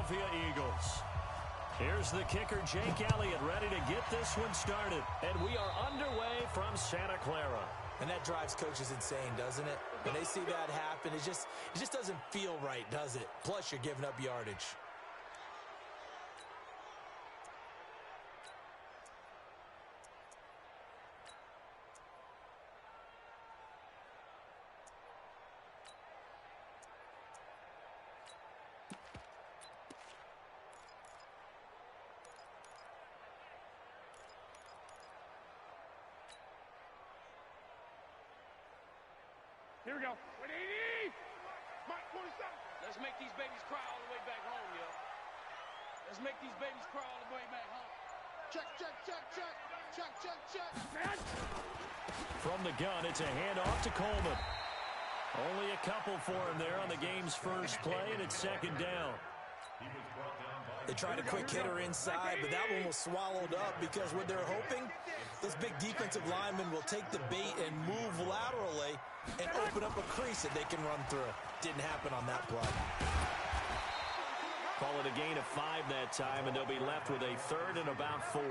Philadelphia Eagles. Here's the kicker, Jake Elliott, ready to get this one started. And we are underway from Santa Clara. And that drives coaches insane, doesn't it? When they see that happen, it just doesn't feel right, does it? Plus, you're giving up yardage. Here we go. 180! Mike, 27. Let's make these babies cry all the way back home, yo. Let's make these babies cry all the way back home. Check, check, check, check. Check, check, check. Man. From the gun, it's a handoff to Coleman. Only a couple for him there on the game's first play, and it's second down. They tried a quick hitter inside, but that one was swallowed up because what they're hoping, this big defensive lineman will take the bait and move laterally and open up a crease that they can run through. Didn't happen on that play. Call it a gain of 5 that time, and they'll be left with a third and about 4.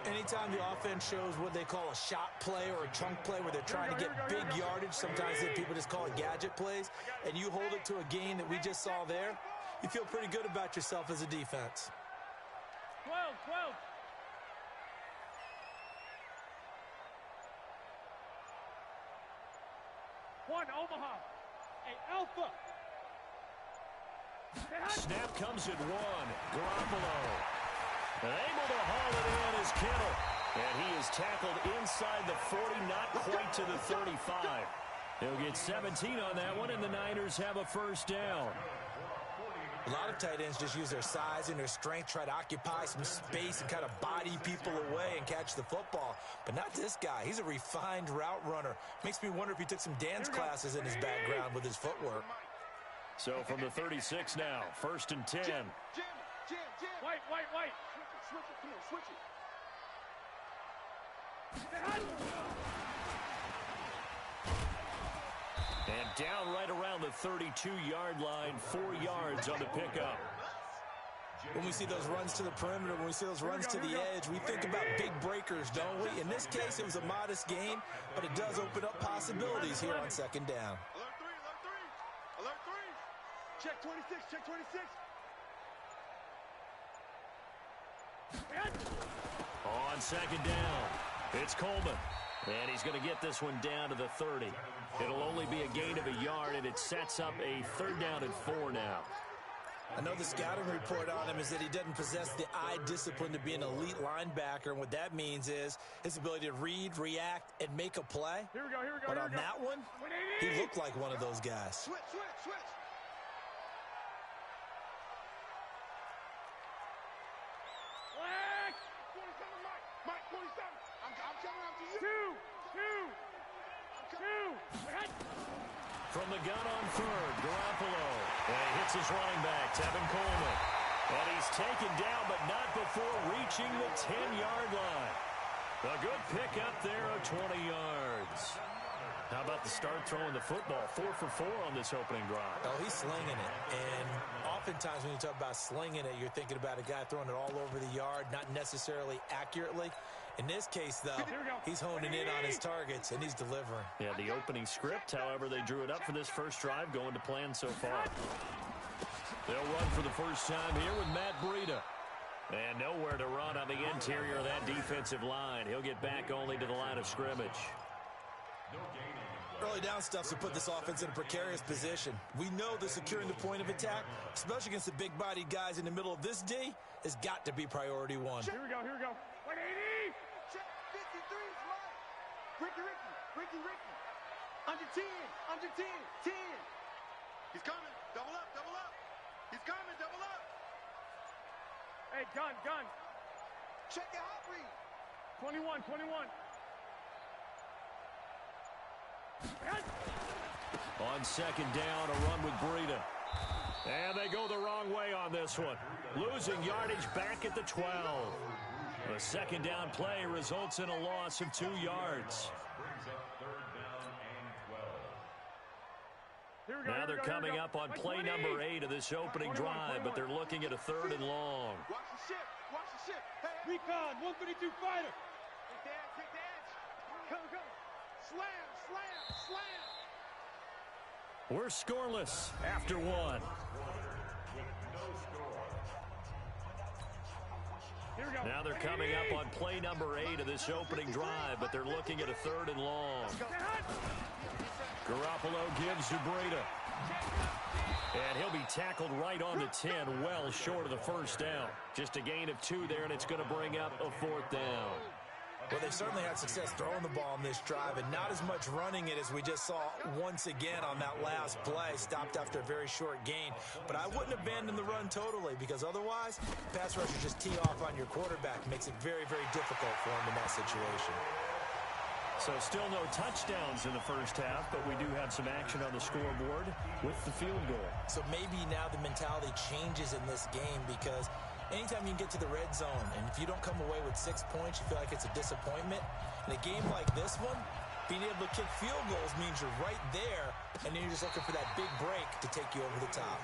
Anytime the offense shows what they call a shot play or a chunk play where they're trying to get big yardage, sometimes people just call it gadget plays, and you hold it to a gain that we just saw there, you feel pretty good about yourself as a defense. 12, 12. One, Omaha. A Alpha. Snap comes at 1. Garoppolo. Able to haul it in is Kittle. And he is tackled inside the 40, not quite to the 35. He'll get 17 on that one, and the Niners have a first down. A lot of tight ends just use their size and their strength, try to occupy some space and kind of body people away and catch the football. But not this guy. He's a refined route runner. Makes me wonder if he took some dance classes in his background with his footwork. So from the 36 now, first and 10. Jam. White. Switch it. Come on, switch it. And down right around the 32-yard line, 4 yards on the pickup. When we see those runs to the perimeter, when we see those runs to the edge, we think about big breakers, don't we? In this case, it was a modest gain, but it does open up possibilities here on second down. Alert 3. Check 26, check 26. On second down, it's Coleman. And he's going to get this one down to the 30. It'll only be a gain of a yard, and it sets up a third down and 4 now. I know the scouting report on him is that he doesn't possess the eye discipline to be an elite linebacker, and what that means is his ability to read, react, and make a play. Here we go. But on that one, he looked like one of those guys. Switch. Black. 27, Mike 27. I'm coming out to you. Two. From the gun on third, Garoppolo. And he hits his running back, Tevin Coleman. And he's taken down, but not before reaching the 10-yard line. A good pick up there of 20 yards. How about the start throwing the football? 4 for 4 on this opening drive. Oh, he's slinging it. And oftentimes when you talk about slinging it, you're thinking about a guy throwing it all over the yard, not necessarily accurately. In this case, though, he's honing in on his targets, and he's delivering. Yeah, the opening script, however, they drew it up for this first drive, going to plan so far. They'll run for the first time here with Matt Breida. And nowhere to run on the interior of that defensive line. He'll get back only to the line of scrimmage. Early down stuffs will put this offense in a precarious position. We know that securing the point of attack, especially against the big-bodied guys in the middle of this D, has got to be priority 1. Here we go. 180. Check 53 is mine. Ricky. Under 10. 10. He's coming. Double up. He's coming. Double up. Hey, gun. Check your hot read. 21. On second down, a run with Breida. And they go the wrong way on this one. Losing yardage back at the 12. The second down play results in a loss of 2 yards. Now they're coming up on play number 8 of this opening drive, but they're looking at a 3rd and long. Watch the ship. Watch the ship. Hey, Recon, 132 fighter. Take the edge. Take the edge. Go, go. Slam, slam, slam. We're scoreless after 1. Now they're coming up on play number 8 of this opening drive, but they're looking at a 3rd and long. Garoppolo gives to Breida. And he'll be tackled right on the 10, well short of the first down. Just a gain of 2 there, and it's going to bring up a 4th down. Well, they've certainly had success throwing the ball on this drive, and not as much running it as we just saw once again on that last play. Stopped after a very short gain. But I wouldn't abandon the run totally, because otherwise, pass rushers just tee off on your quarterback. Makes it very, very difficult for him in that situation. So still no touchdowns in the first half, but we do have some action on the scoreboard with the field goal. So maybe now the mentality changes in this game, because anytime you can get to the red zone, and if you don't come away with 6 points, you feel like it's a disappointment. In a game like this one, being able to kick field goals means you're right there, and then you're just looking for that big break to take you over the top.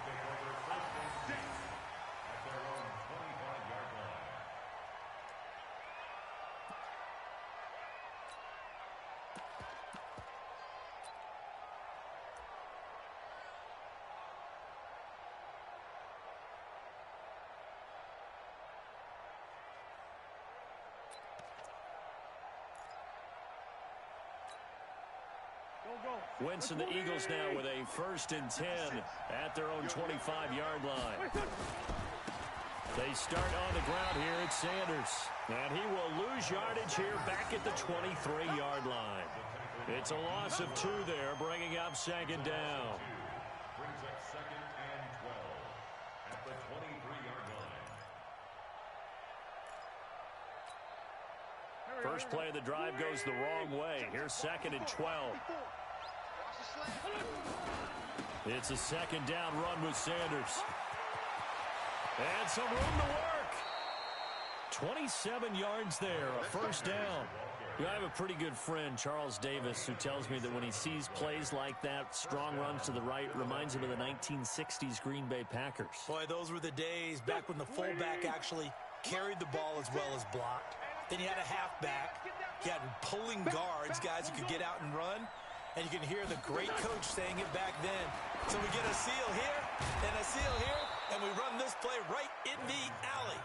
Wentz and the Eagles now with a 1st and 10 at their own 25-yard line. They start on the ground here at Sanders. And he will lose yardage here back at the 23-yard line. It's a loss of 2 there, bringing up 2nd down. Brings up 2nd and 12 at the 23-yard line. First play of the drive goes the wrong way. Here's 2nd and 12. It's a 2nd down run with Sanders. And some room to work. 27 yards there, a 1st down. You know, I have a pretty good friend, Charles Davis, who tells me that when he sees plays like that, strong runs to the right, reminds him of the 1960s Green Bay Packers. Boy, those were the days back when the fullback actually carried the ball as well as blocked. Then you had a halfback. You had pulling guards, guys who could get out and run. And you can hear the great coach saying it back then. So we get a seal here and a seal here, and we run this play right in the alley.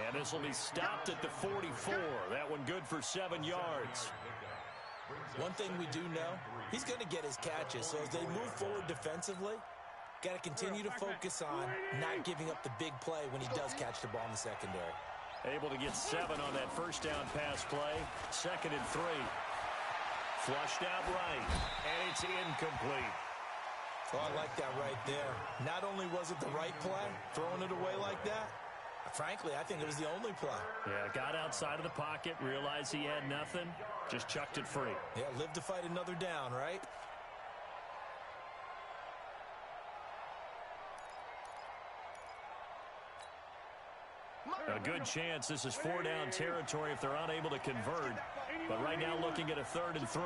And this will be stopped at the 44. That one good for 7 yards. One thing we do know, he's going to get his catches. So as they move forward defensively, got to continue to focus on not giving up the big play when he does catch the ball in the secondary. Able to get 7 on that 1st down pass play. 2nd and 3. Flushed out right, and it's incomplete. Oh, I like that right there. Not only was it the right play, throwing it away like that, frankly, I think it was the only play. Yeah, got outside of the pocket, realized he had nothing, just chucked it free. Yeah, live to fight another down, right? A good chance this is 4-down territory if they're unable to convert. But right now looking at a 3rd and 3.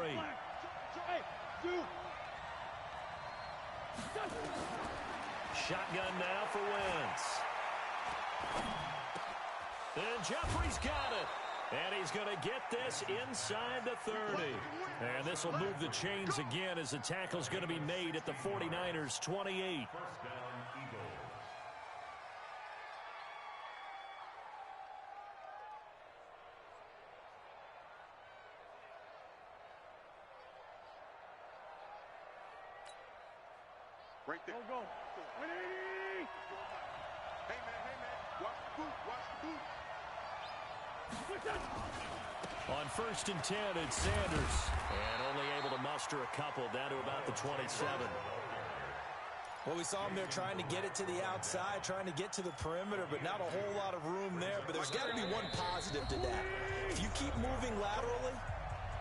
Shotgun now for Wentz. And Jeffrey's got it. And he's going to get this inside the 30. And this will move the chains again as the tackle's going to be made at the 49ers' 28. Right there. Go, go. 180. Hey, man. Watch the boot. Watch the boot. On 1st and 10, it's Sanders. And only able to muster a couple down to about the 27. Well, we saw him there trying to get it to the outside, trying to get to the perimeter, but not a whole lot of room there. But there's got to be one positive to that. If you keep moving laterally,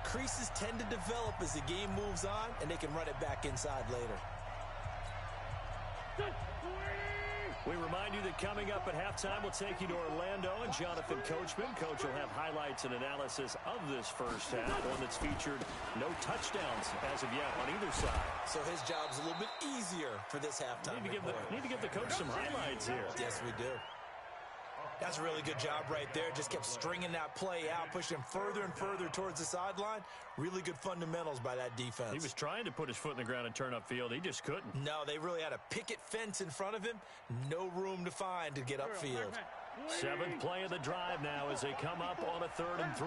creases tend to develop as the game moves on, and they can run it back inside later. We remind you that coming up at halftime, we'll take you to Orlando and Jonathan Coachman. Coach will have highlights and analysis of this first half, one that's featured no touchdowns as of yet on either side. So his job's a little bit easier for this halftime. Need to give the coach some highlights here. Yes, we do. That's a really good job right there. Just kept stringing that play out, pushing him further and further towards the sideline. Really good fundamentals by that defense. He was trying to put his foot in the ground and turn upfield. He just couldn't. No, they really had a picket fence in front of him. No room to find to get upfield. Seventh play of the drive now as they come up on a 3rd and 3.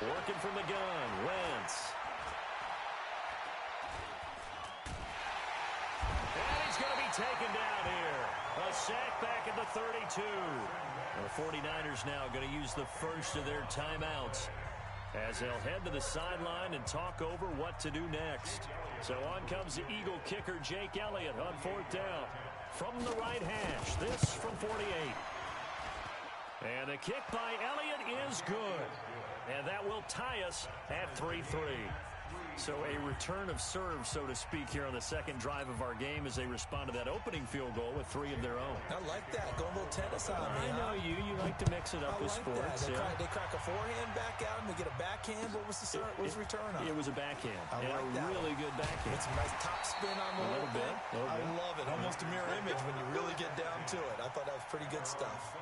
Working from the gun, Wentz. And he's going to be taken down here. A sack back at the 32. And the 49ers now going to use the first of their timeouts as they'll head to the sideline and talk over what to do next. So on comes the Eagle kicker, Jake Elliott, on 4th down. From the right hash, this from 48. And the kick by Elliott is good. And that will tie us at 3-3. So a return of serve, so to speak, here on the second drive of our game as they respond to that opening field goal with 3 of their own. I like that. Going a little tennis on me. I know you. You like to mix it up with sports. They crack a forehand back out and they get a backhand. What was the return on? It was a backhand. I like a really good backhand. With some nice top spin on the little bit. I love it. Almost a mirror image when you really get down to it. I thought that was pretty good stuff.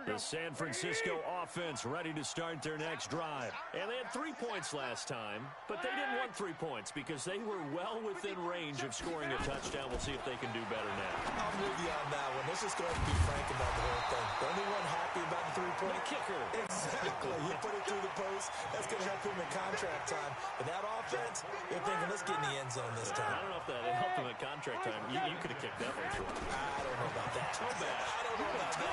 The San Francisco offense ready to start their next drive. And they had 3 points last time, but they didn't want 3 points because they were well within range of scoring a touchdown. We'll see if they can do better now. I'm with you on that one. Let's just go ahead and be frank about the whole thing. The only one happy about the 3-point kicker. Exactly. You put it through the post. That's going to help him in contract time. But that offense, they're thinking, let's get in the end zone this time. I don't know if that helped him at contract time. You could have kicked that one for him. I don't know about that. Toe bash. I don't know about that.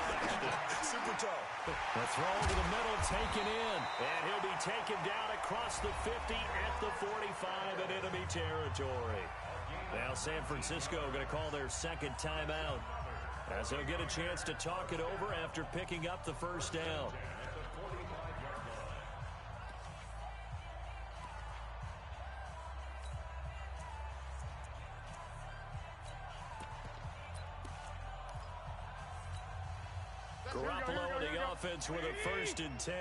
Super toe. The throw to the middle, taken in. And he'll be taken down across the 50 at the 45 in enemy territory. Now San Francisco going to call their second timeout as they'll get a chance to talk it over after picking up the first down. Garoppolo in the offense with a 1st and 10.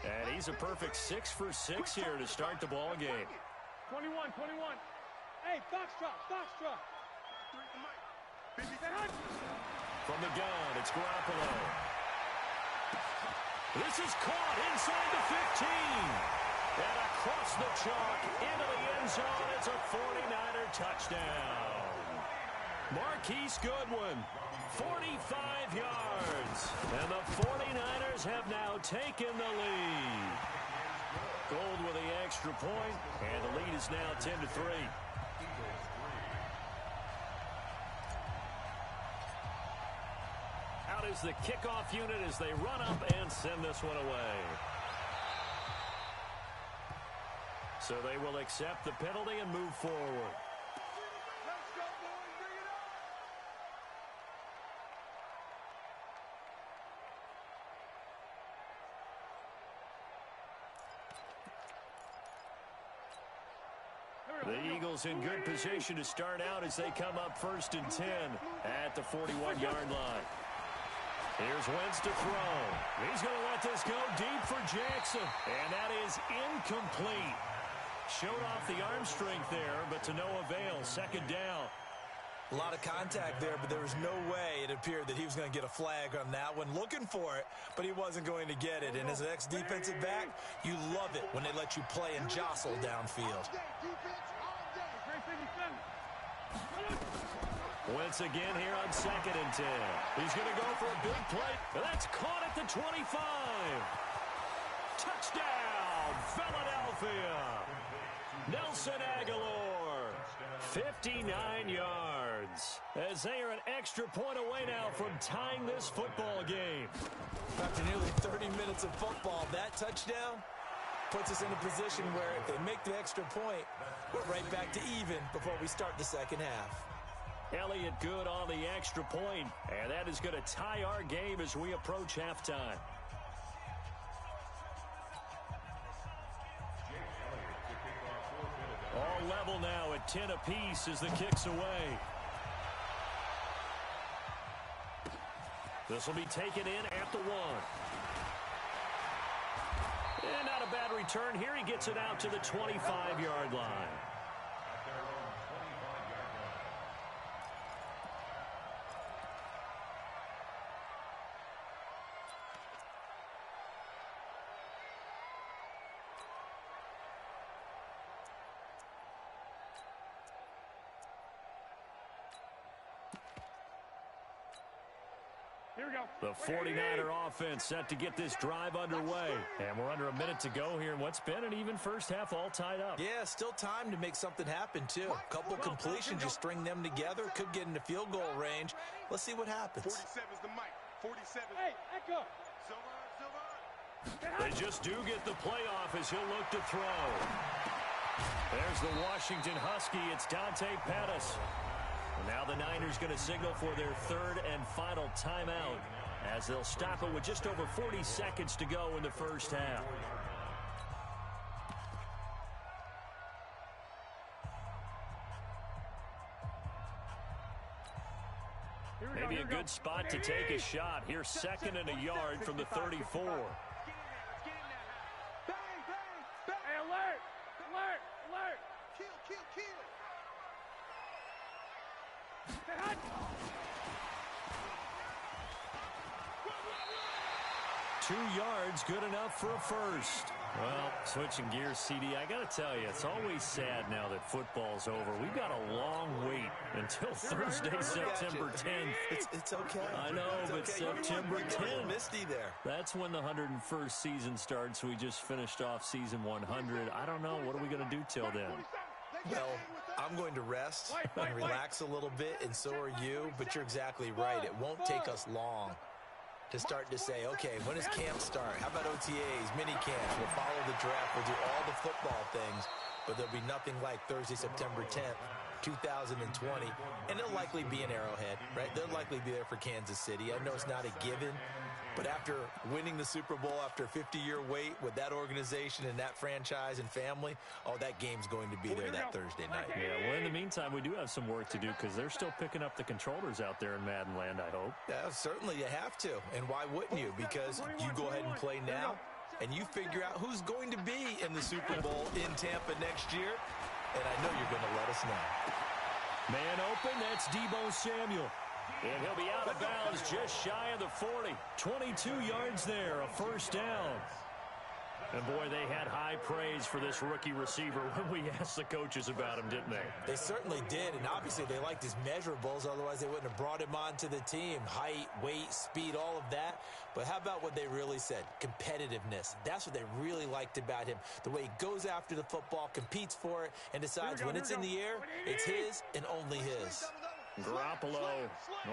And he's a perfect 6 for 6 here to start the ball game. 21. Hey, Foxtrot. From the gun, it's Garoppolo. This is caught inside the 15. And across the chalk into the end zone. It's a 49er touchdown. Marquise Goodwin, 45 yards. And the 49ers have now taken the lead. Gold with the extra point, and the lead is now 10-3. Out is the kickoff unit as they run up and send this one away. So they will accept the penalty and move forward. The Eagles in good position to start out as they come up 1st and 10 at the 41-yard line. Here's Wentz to throw. He's going to let this go deep for Jackson. And that is incomplete. Showed off the arm strength there, but to no avail. 2nd down. A lot of contact there, but there was no way it appeared that he was going to get a flag on that one. Looking for it, but he wasn't going to get it. And as an ex-defensive back, you love it when they let you play and jostle downfield. Wentz again here on 2nd and 10. He's going to go for a big play. That's caught at the 25. Touchdown, Philadelphia. Nelson Aguilar, 59 yards. As they are an extra point away now from tying this football game. After nearly 30 minutes of football, that touchdown, puts us in a position where if they make the extra point, we're right back to even before we start the second half. Elliott good on the extra point, and that is going to tie our game as we approach halftime. All level now at 10 apiece as the kick's away. This will be taken in at the 1. And not a bad return here. He gets it out to the 25-yard line. Here we go. The 49er offense set to get this drive underway. And we're under a minute to go here in what's been an even first half, all tied up. Yeah, still time to make something happen, too. A couple completions, you string them together, could get into field goal range. Let's see what happens. 47's the mic. 47. Hey, Echo. Silver. They just do get the playoff as he'll look to throw. There's the Washington Husky. It's Dante Pettis. And now the Niners going to signal for their third and final timeout as they'll stop it with just over 40 seconds to go in the first half. Maybe a good spot to take a shot. Here's second and a yard from the 34. Hey, alert! Alert! Alert! Kill. 2 yards, good enough for a first. Well, switching gears, CD, I got to tell you, it's always sad now that football's over. We've got a long wait until Thursday, September 10th. It's okay. I know, but September 10th. Misty there. That's when the 101st season starts. We just finished off season 100. I don't know. What are we going to do till then? Well, I'm going to rest and relax a little bit, and so are you, but you're exactly right. It won't take us long to start to say, okay, when does camp start? How about OTAs, mini camps? We'll follow the draft. We'll do all the football things, but there'll be nothing like Thursday, September 10th, 2020, and it'll likely be an Arrowhead, right? They'll likely be there for Kansas City. I know it's not a given, but after winning the Super Bowl after a 50-year wait with that organization and that franchise and family, oh, that game's going to be there that Thursday night. Yeah, well, in the meantime, we do have some work to do because they're still picking up the controllers out there in Madden land, I hope. Yeah, certainly you have to. And why wouldn't you? Because you go ahead and play now, and you figure out who's going to be in the Super Bowl in Tampa next year, and I know you're going to let us know. Man open, that's Deebo Samuel. And he'll be out of bounds just shy of the 40. 22 yards there, a first down. And, boy, they had high praise for this rookie receiver when we asked the coaches about him, didn't they? They certainly did, and obviously they liked his measurables. Otherwise, they wouldn't have brought him onto the team. Height, weight, speed, all of that. But how about what they really said? Competitiveness. That's what they really liked about him. The way he goes after the football, competes for it, and decides when it's in the air, it's his and only his. Garoppolo,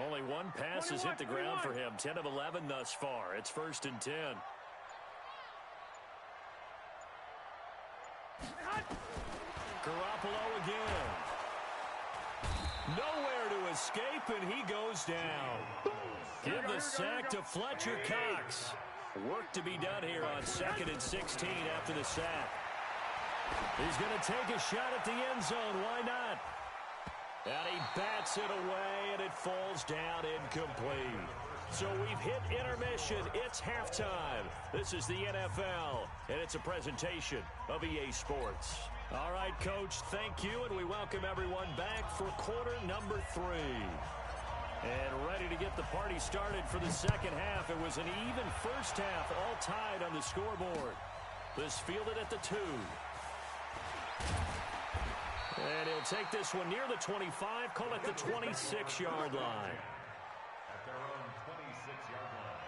only one pass has hit the ground for him. 10 of 11 thus far. It's 1st and 10. Garoppolo again. Nowhere to escape, and he goes down. Give the sack to Fletcher Cox. Work to be done here on 2nd and 16 after the sack. He's going to take a shot at the end zone. Why not? And he bats it away, and it falls down incomplete. So we've hit intermission. It's halftime. This is the NFL, and it's a presentation of EA Sports. All right, Coach, thank you, and we welcome everyone back for quarter number 3. And ready to get the party started for the second half. It was an even first half, all tied on the scoreboard. This fielded at the 2. And he'll take this one near the 25, call it the 26-yard line. At their own 26-yard line.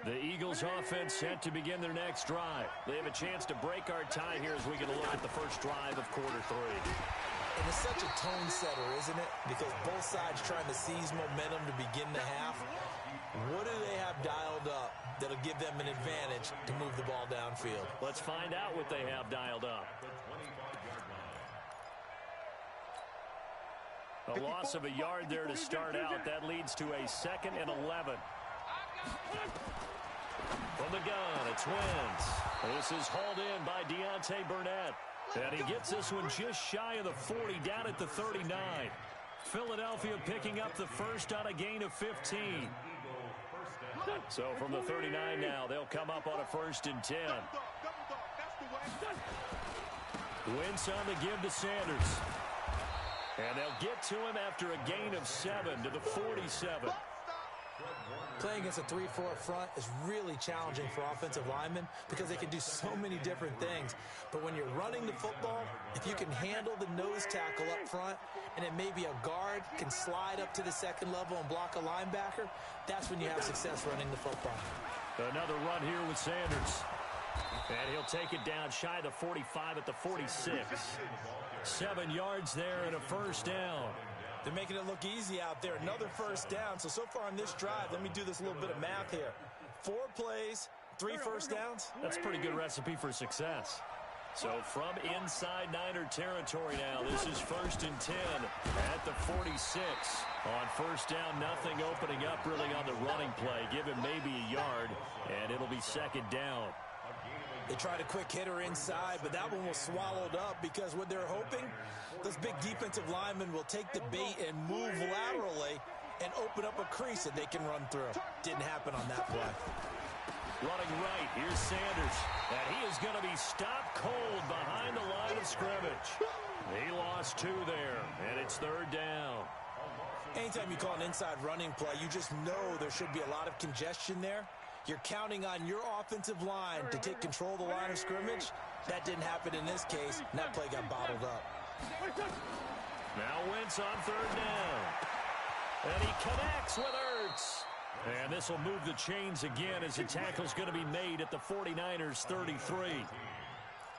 The Eagles offense set to begin their next drive. They have a chance to break our tie here as we get a look at the first drive of quarter 3. And it's such a tone setter, isn't it? Because both sides trying to seize momentum to begin the half. What do they have dialed up that'll give them an advantage to move the ball downfield? Let's find out what they have dialed up. A loss of a yard there to start out. That leads to a 2nd and 11. From the gun, it's Wentz. This is hauled in by Deontay Burnett. And he gets this one just shy of the 40, down at the 39. Philadelphia picking up the first on a gain of 15. So from the 39 now, they'll come up on a 1st and 10. Wentz on the give to Sanders. And they'll get to him after a gain of 7 to the 47. Playing against a 3-4 front is really challenging for offensive linemen because they can do so many different things. But when you're running the football, if you can handle the nose tackle up front and then maybe a guard can slide up to the 2nd level and block a linebacker, that's when you have success running the football. Another run here with Sanders. And he'll take it down shy of the 45 at the 46. 7 yards there and a 1st down. They're making it look easy out there. Another 1st down. So far on this drive, let me do this little bit of math here. 4 plays, 3 first downs. That's a pretty good recipe for success. So from inside Niner territory now, this is 1st and 10 at the 46. On 1st down, nothing opening up really on the running play. Give him maybe a yard, and it'll be 2nd down. They tried a quick hitter inside, but that one was swallowed up because what they're hoping, those big defensive linemen will take the bait and move laterally and open up a crease that they can run through. Didn't happen on that play. Running right, here's Sanders. And he is going to be stopped cold behind the line of scrimmage. He lost 2 there, and it's 3rd down. Anytime you call an inside running play, you just know there should be a lot of congestion there. You're counting on your offensive line to take control of the line of scrimmage. That didn't happen in this case, and that play got bottled up. Now Wentz on 3rd down. And he connects with Ertz. And this will move the chains again as the tackle's going to be made at the 49ers 33.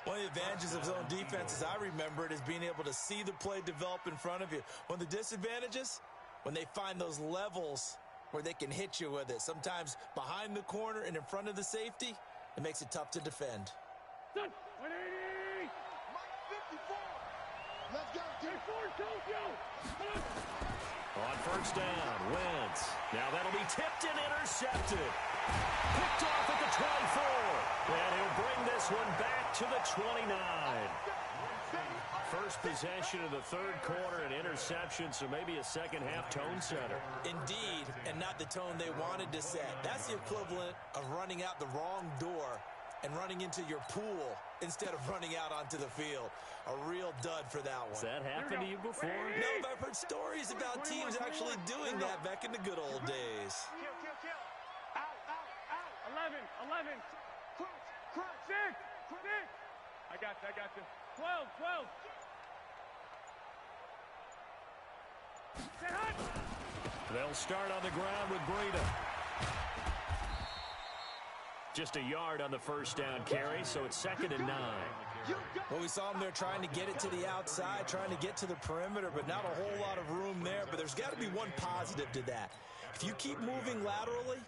One of the advantages of zone defense, as I remember it, is being able to see the play develop in front of you. One of the disadvantages, when they find those levels where they can hit you with it. Sometimes behind the corner and in front of the safety, it makes it tough to defend. 180! Let's go, On 1st down, Wentz. Now that'll be tipped and intercepted. Picked off at the 24. And he'll bring this one back to the 29. First possession of the 3rd quarter, an interception, so maybe a second-half tone setter. Indeed, and not the tone they wanted to set. That's the equivalent of running out the wrong door and running into your pool instead of running out onto the field. A real dud for that one. Has that happened to you before? No, but I've heard stories about teams actually doing that back in the good old days. Kill. Out. 11. Crunch. 6. I got you. 12. They'll start on the ground with Breida. Just a yard on the 1st down carry, so it's 2nd and 9. Well, we saw them there trying to get it to the outside, trying to get to the perimeter, but not a whole lot of room there. But there's got to be one positive to that. If you keep moving laterally,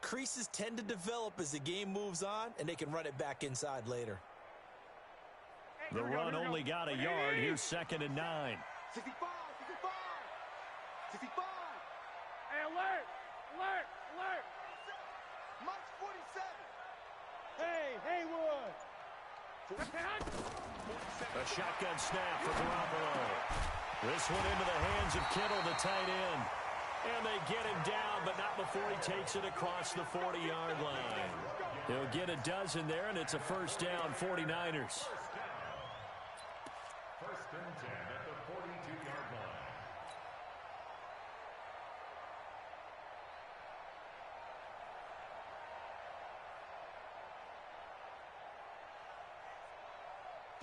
creases tend to develop as the game moves on, and they can run it back inside later. The run only got a yard. Here's 2nd and 9. 65. Hey, alert! March 47. Hey, Haywood! A shotgun snap for Garoppolo. This one into the hands of Kittle, the tight end. And they get him down, but not before he takes it across the 40-yard line. He'll get a dozen there, and it's a 1st down, 49ers. 1st and 10 at the 42-yard line.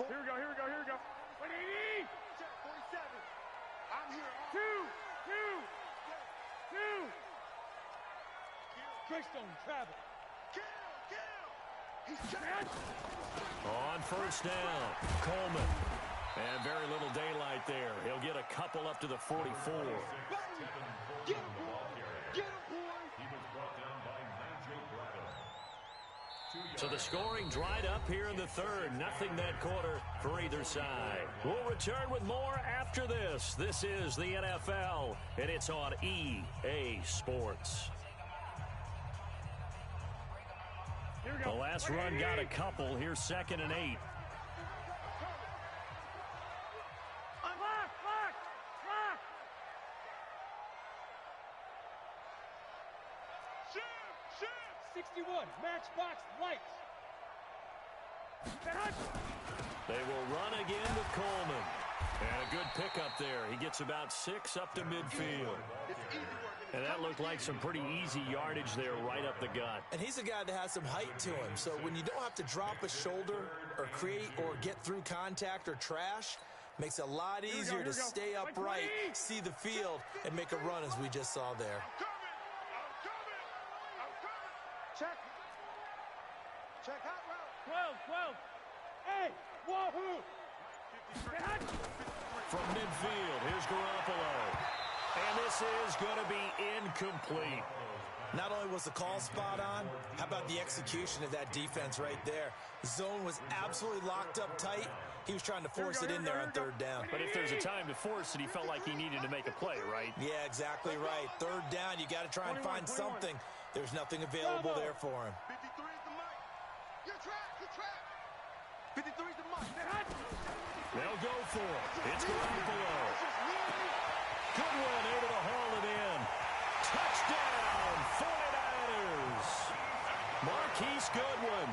Here we go. 180! Check 47. I'm here. 2. Greystone, travel. He's checked. On first down, Coleman. And very little daylight there. He'll get a couple up to the 44. Get him, boy. Get him, boy. He was brought down by Nigel Bradham. So the scoring dried up here in the third. Nothing that quarter for either side. We'll return with more after this. This is the NFL, and it's on EA Sports. Here we The go. last run got a couple. Here's 2nd and 8. Lock. 61, matchbox lights. They will run again with Coleman. And a good pickup there. He gets about 6 up to midfield. And that looked like some pretty easy yardage there right up the gut. And he's a guy that has some height to him. So when you don't have to drop a shoulder or create or get through contact or trash, makes it a lot easier to stay upright, see the field, and make a run as we just saw there. Check hot route. 12. Hey, wahoo! From midfield, here's Garoppolo. And this is going to be incomplete. Not only was the call spot on, how about the execution of that defense right there? The zone was absolutely locked up tight. He was trying to force it in there on 3rd down. But if there's a time to force it, he felt like he needed to make a play, right? Yeah, exactly right. 3rd down, you got to try and find something. There's nothing available there for him. 53 is the mic. You're trapped. 53 is the mic. They'll go for it. It's Garoppolo. Goodwin able to haul it in. Touchdown, 49ers. Marquise Goodwin,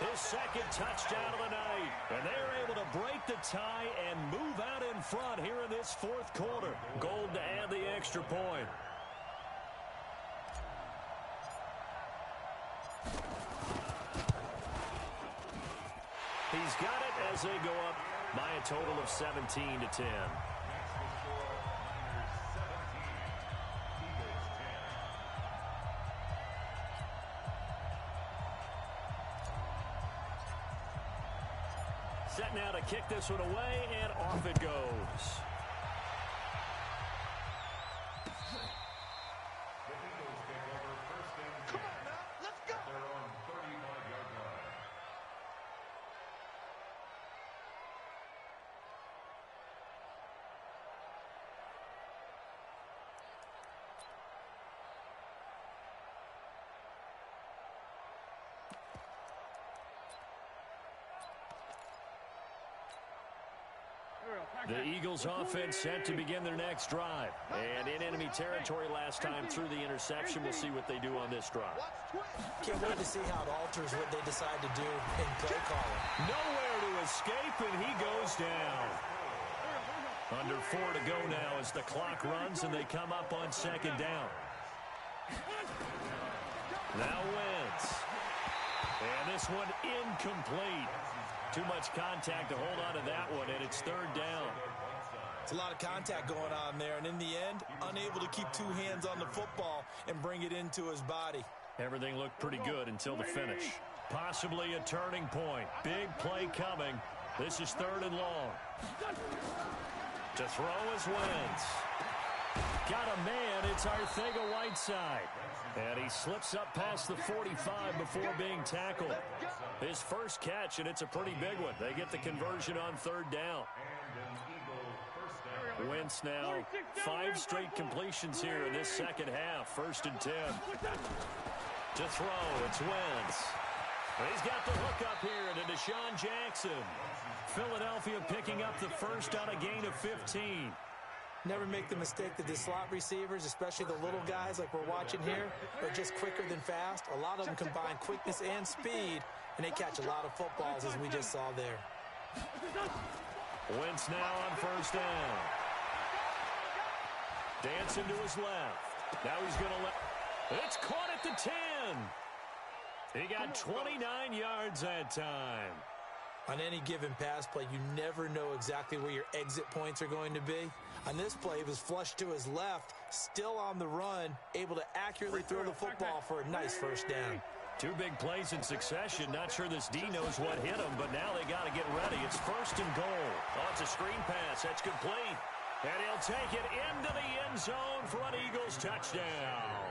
his 2nd touchdown of the night. And they're able to break the tie and move out in front here in this 4th quarter. Gold to add the extra point. He's got it as they go up by a total of 17-10. Set now to kick this one away, and off it goes. The Eagles take over 1st and 10. Come on now, let's go. They're on 35-yard line. The Eagles offense set to begin their next drive. And in enemy territory last time through the interception. We'll see what they do on this drive. Can't wait to see how it alters what they decide to do in play calling. Nowhere to escape, and he goes down. Under 4 to go now as the clock runs, and they come up on 2nd down. Now Wentz. And this one incomplete. Too much contact to hold on to that one, and it's 3rd down. It's a lot of contact going on there, and in the end, unable to keep 2 hands on the football and bring it into his body. Everything looked pretty good until the finish. Possibly a turning point. Big play coming. This is 3rd and long. To throw is Wentz. Got a man. It's Arcega-Whiteside. And he slips up past the 45 before being tackled. His first catch, and it's a pretty big one. They get the conversion on 3rd down. Wentz now 5 straight completions here in this 2nd half. 1st and 10. To throw, it's Wentz. And he's got the hook up here to Deshaun Jackson. Philadelphia picking up the first on a gain of 15. Never make the mistake that the slot receivers, especially the little guys like we're watching here, are just quicker than fast. A lot of them combine quickness and speed, and they catch a lot of footballs, as we just saw there. Wentz now on 1st down. Dancing to his left. Now he's going to let... It's caught at the 10. He got 29 yards that time. On any given pass play, you never know exactly where your exit points are going to be. On this play, he was flushed to his left, still on the run, able to accurately throw the football for a nice first down. 2 big plays in succession. Not sure this D knows what hit him, but now they got to get ready. It's 1st and goal. Oh, it's a screen pass. That's complete. And he'll take it into the end zone for an Eagles touchdown.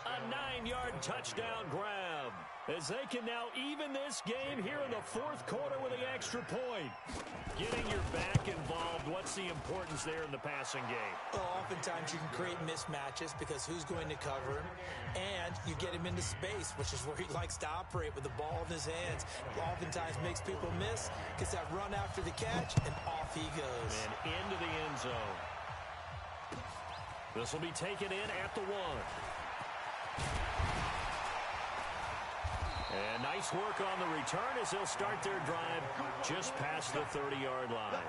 A 9-yard touchdown grab, as they can now even this game here in the 4th quarter with the extra point. Getting your back involved, what's the importance there in the passing game? Well, oftentimes you can create mismatches because who's going to cover him, and you get him into space, which is where he likes to operate with the ball in his hands. Oftentimes makes people miss, gets that run after the catch, and off he goes. And into the end zone. This will be taken in at the 1. And nice work on the return as they'll start their drive just past the 30-yard line.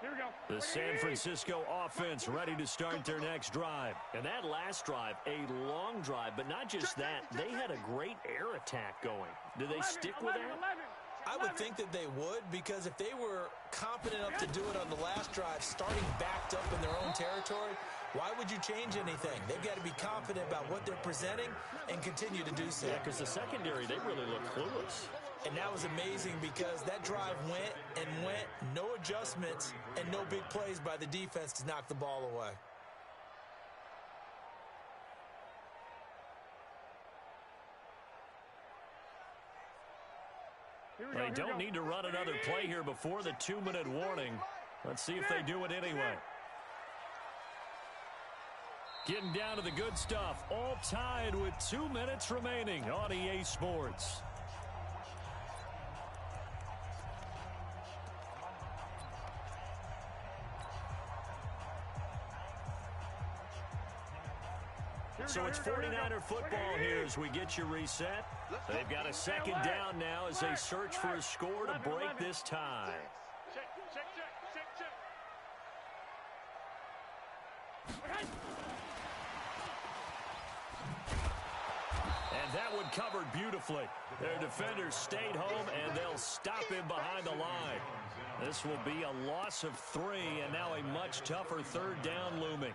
Here we go. The San Francisco offense ready to start their next drive. And that last drive, a long drive, but not just that, they had a great air attack going. Do they stick with that? I would think that they would, because if they were competent enough to do it on the last drive, starting backed up in their own territory, why would you change anything? They've got to be confident about what they're presenting and continue to do so. Yeah, because the secondary, they really look clueless. And that was amazing because that drive went and went, no adjustments, and no big plays by the defense to knock the ball away. They don't need to run another play here before the 2-minute warning. Let's see if they do it anyway. Getting down to the good stuff. All tied with 2 minutes remaining on EA Sports. So it's 49er football here as we get you reset. They've got a 2nd down now as they search for a score to break this tie. And that one covered beautifully. Their defenders stayed home, and they'll stop him behind the line. This will be a loss of 3, and now a much tougher 3rd down looming.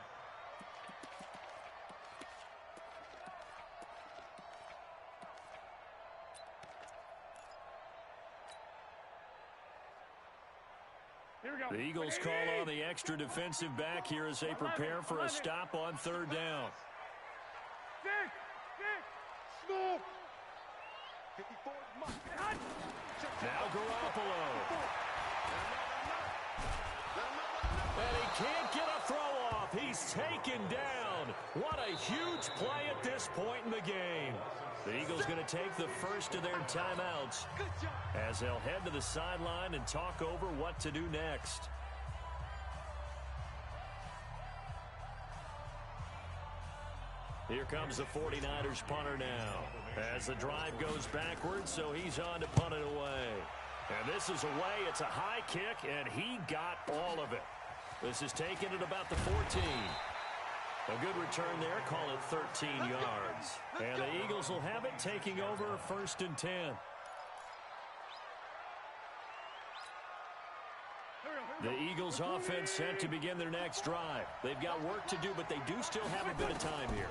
The Eagles call on the extra defensive back here as they prepare for a stop on 3rd down. Now Garoppolo. And he can't get a throw off. He's taken down. What a huge play at this point in the game. The Eagles going to take the first of their timeouts as they'll head to the sideline and talk over what to do next. Here comes the 49ers punter now as the drive goes backwards, so he's on to punt it away. And this is away. It's a high kick, and he got all of it. This is taken at about the 14. A good return there. Call it 13 yards. And the Eagles will have it, taking over 1st and 10. The Eagles offense set to begin their next drive. They've got work to do, but they do still have a bit of time here.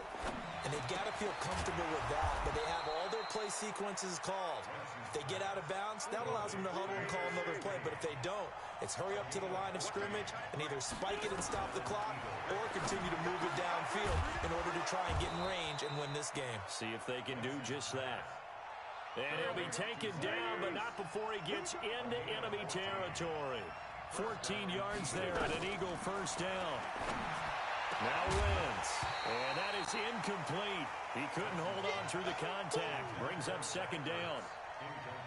And they've got to feel comfortable with that, but they have all their play sequences called. If they get out of bounds, that allows them to huddle and call another play. But if they don't, it's hurry up to the line of scrimmage and either spike it and stop the clock or continue to move it downfield in order to try and get in range and win this game. See if they can do just that. And he'll be taken down, but not before he gets into enemy territory. 14 yards there and an Eagle first down. Now wins. And that is incomplete. He couldn't hold on through the contact. Brings up 2nd down.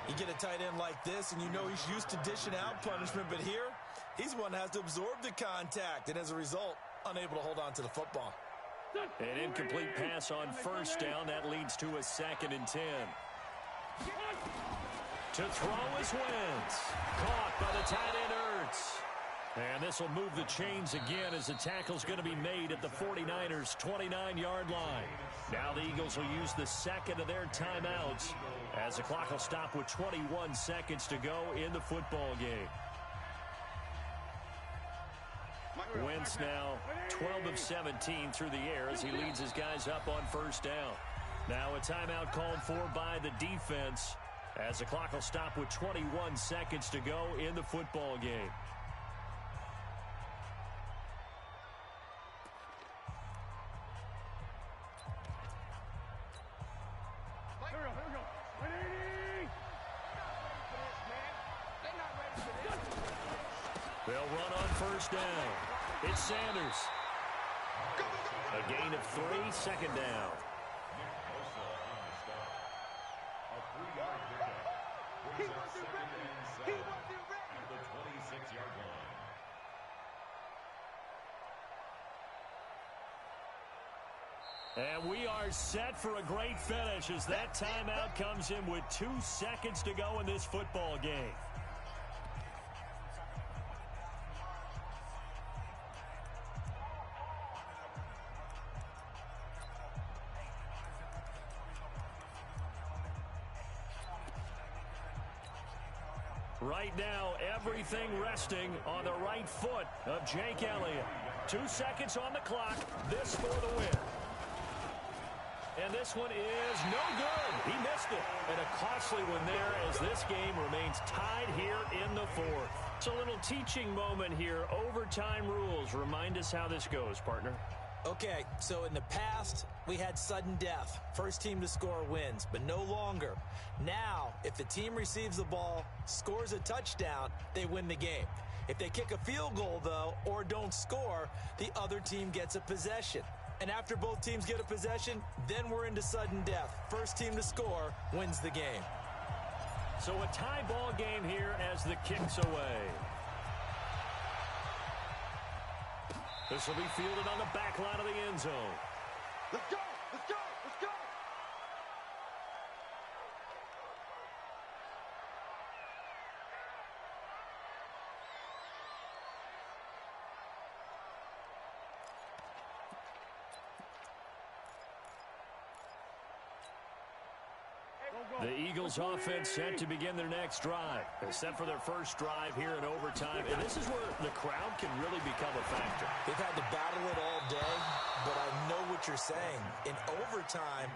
You get a tight end like this, and you know he's used to dishing out punishment, but here, he's one that has to absorb the contact, and as a result, unable to hold on to the football. An incomplete pass on 1st down. That leads to a 2nd and 10. To throw is Wentz. Caught by the tight end Ertz. And this will move the chains again as the tackle's going to be made at the 49ers' 29-yard line. Now the Eagles will use the second of their timeouts as the clock will stop with 21 seconds to go in the football game. Wentz now 12 of 17 through the air as he leads his guys up on first down. Now a timeout called for by the defense as the clock will stop with 21 seconds to go in the football game. They'll run on first down. It's Sanders. A gain of 3, second down. He wasn't ready. He wasn't ready. The 26-yard line. And we are set for a great finish as that timeout comes in with 2 seconds to go in this football game. Right now, everything resting on the right foot of Jake Elliott. 2 seconds on the clock. This for the win. And this one is no good. He missed it. And a costly one there as this game remains tied here in the fourth. It's a little teaching moment here. Overtime rules. Remind us how this goes, partner. Okay, so in the past, we had sudden death. First team to score wins, but no longer. Now, if the team receives the ball, scores a touchdown, they win the game. If they kick a field goal, though, or don't score, the other team gets a possession. And after both teams get a possession, then we're into sudden death. First team to score wins the game. So a tie ball game here as the kick's away. This will be fielded on the back line of the end zone. Let's go! Let's go! Let's go! The Eagles offense set to begin their next drive. They're set for their first drive here in overtime. And this is where the crowd can really become a factor. They've had to battle it all day, but I know what you're saying. In overtime,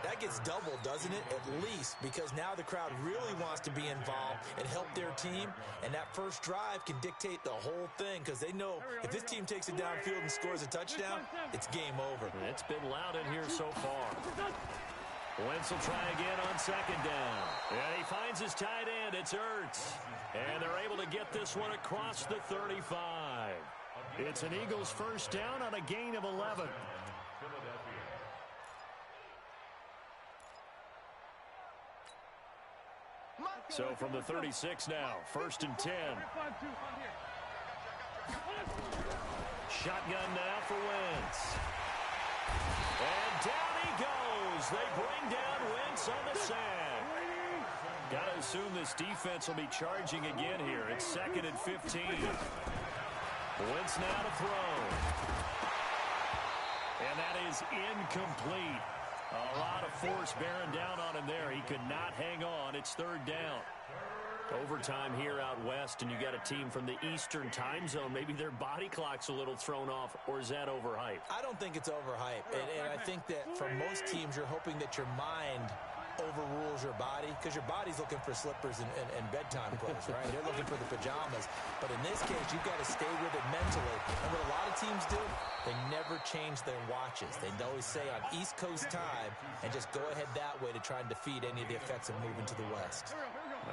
that gets doubled, doesn't it? At least, because now the crowd really wants to be involved and help their team. And that first drive can dictate the whole thing because they know if this team takes it downfield and scores a touchdown, it's game over. It's been loud in here so far. Wentz will try again on second down. And he finds his tight end. It's Ertz. And they're able to get this one across the 35. It's an Eagles first down on a gain of 11. So from the 36 now, first and 10. Shotgun now for Wentz. And down he goes. They bring down Wentz on the sack. Got to assume this defense will be charging again here. It's second and 15. Wentz now to throw. And that is incomplete. A lot of force bearing down on him there. He could not hang on. It's third down. Overtime here out west, and you got a team from the Eastern time zone. Maybe their body clock's a little thrown off, or is that overhyped? I don't think it's overhyped. And I think that for most teams, you're hoping that your mind overrules your body because your body's looking for slippers and bedtime clothes, right? They're looking for the pajamas. But in this case, you've got to stay with it mentally. And what a lot of teams do, they never change their watches. They always say on East Coast time and just go ahead that way to try and defeat any of the effects of moving to the West.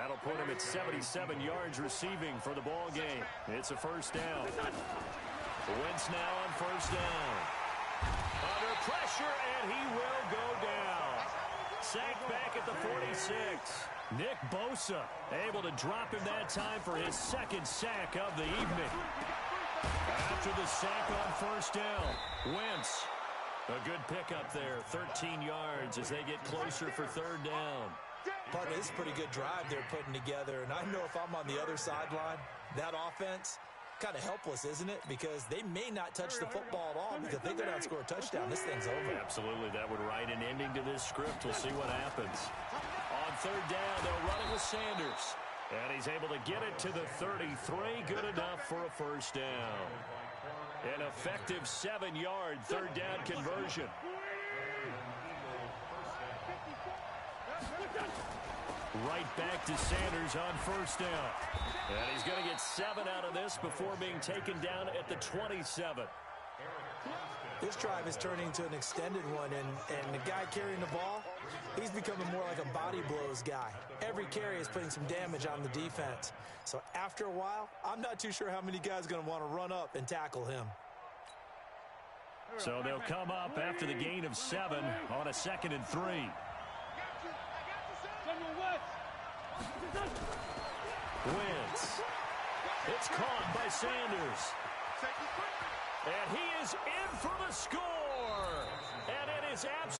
That'll put him at 77 yards receiving for the ball game. It's a first down. Wentz now on first down. Under pressure, and he will go down. Sacked back at the 46. Nick Bosa able to drop him that time for his second sack of the evening. After the sack on first down, Wentz, a good pickup there, 13 yards as they get closer for third down. Partner, this is a pretty good drive they're putting together, and I know if I'm on the other sideline, that offense, kind of helpless, isn't it? Because they may not touch the football at all, because if they go down and score a touchdown, this thing's over. Absolutely, that would write an ending to this script. We'll see what happens. On third down, they'll run it with Sanders. And he's able to get it to the 33. Good enough for a first down. An effective 7-yard third down conversion. Right back to Sanders on first down. And he's going to get 7 out of this before being taken down at the 27. This drive is turning into an extended one, and the guy carrying the ball, he's becoming more like a body blows guy. Every carry is putting some damage on the defense. So after a while, I'm not too sure how many guys are going to want to run up and tackle him. So they'll come up after the gain of 7 on a 2nd and 3. Wentz. It's caught by Sanders. And he is in for the score. And it is absolutely